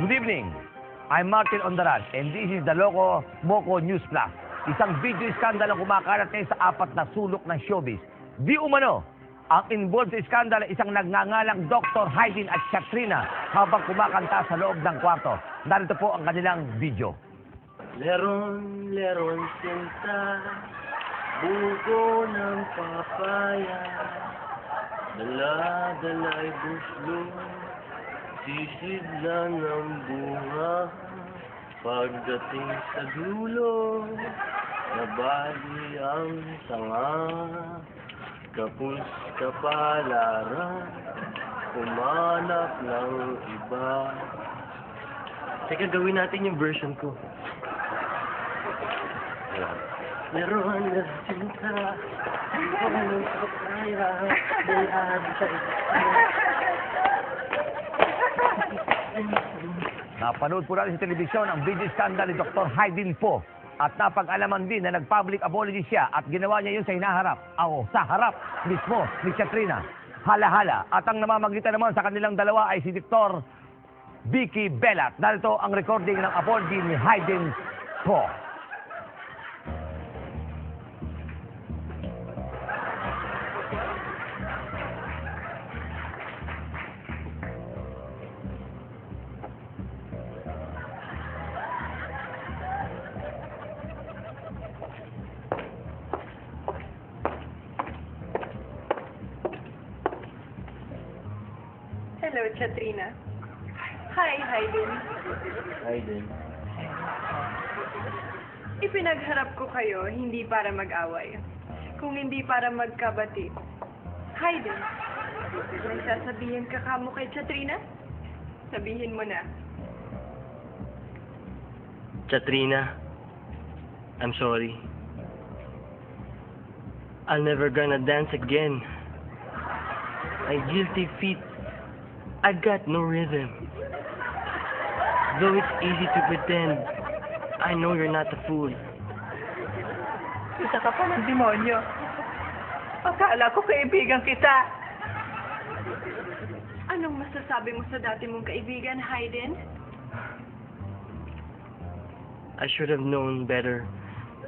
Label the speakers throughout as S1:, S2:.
S1: Good evening. I'm Martin Ondaran and this is the Loco Moco News Plus. Isang video skandal ang kumakalat ngayon sa apat na sulok ng showbiz. Di umano, ang involved sa skandal ay isang nagngangalang Dr. Haydin at Katrina habang kumakanta sa loob ng kwarto. Narito po ang kanilang video.
S2: Leron, leron, sinta, buko ng papaya, dala-dala'y buslo, sisid lang ng bunga, pagdating sa dulo, nabali ang sanga, kapus kapalaran, humanap ng iba. Teka, gawin natin yung version ko. Meron na sinta, ang papaya,
S1: Napanood po natin sa telebisyon ang video skandal ni Dr. Haydin po. At napag-alaman din na nag-public apology siya at ginawa niya yun sa hinaharap. Sa harap mismo ni Katrina. Hala-hala. At ang namamagitan naman sa kanilang dalawa ay si Dr. Vicky Belat. Narito ang recording ng apology ni Haydin po.
S3: Hello, Katrina. Hi, Haydin.
S2: Haydin.
S3: Ipinagharap ko kayo hindi para mag-away, kung hindi para magkabati. Haydin, may sasabihin ka kamo kay Katrina? Sabihin mo na.
S2: Katrina, I'm sorry. I'm never gonna dance again. My guilty feet, I got no rhythm. Though it's easy to pretend, I know you're not a fool.
S3: Isa ka pa ng demonyo. Akala ko kaibigan kita. Anong masasabi mo sa dati mong kaibigan, Haydin?
S2: I should have known better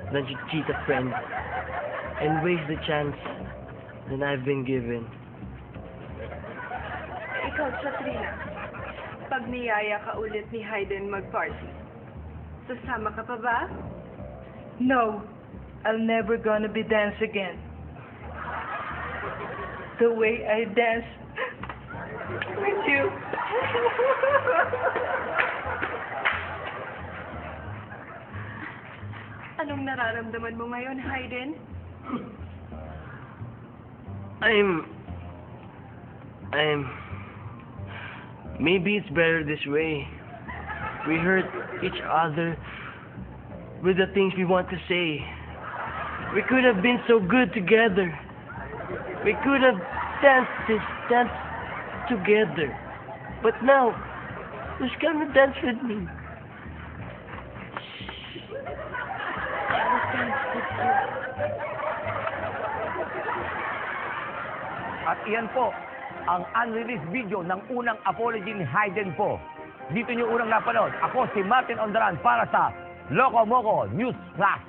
S2: than to cheat a friend and waste the chance that I've been given.
S3: Ikaw, Katrina, pag niyaya ka ulit ni Haydin mag-party, sasama ka pa ba?
S4: No, I'll never gonna be dance again. The way I dance with you.
S3: Anong nararamdaman mo ngayon, Haydin?
S2: Maybe it's better this way. We hurt each other with the things we want to say. We could have been so good together. We could have danced together. But now, who's gonna dance with me?
S1: At iyan po ang unreleased video ng unang apology ni Haydin po. Dito niyo unang napanood. Ako si Martin Ondaran para sa Loco Moco News Plus.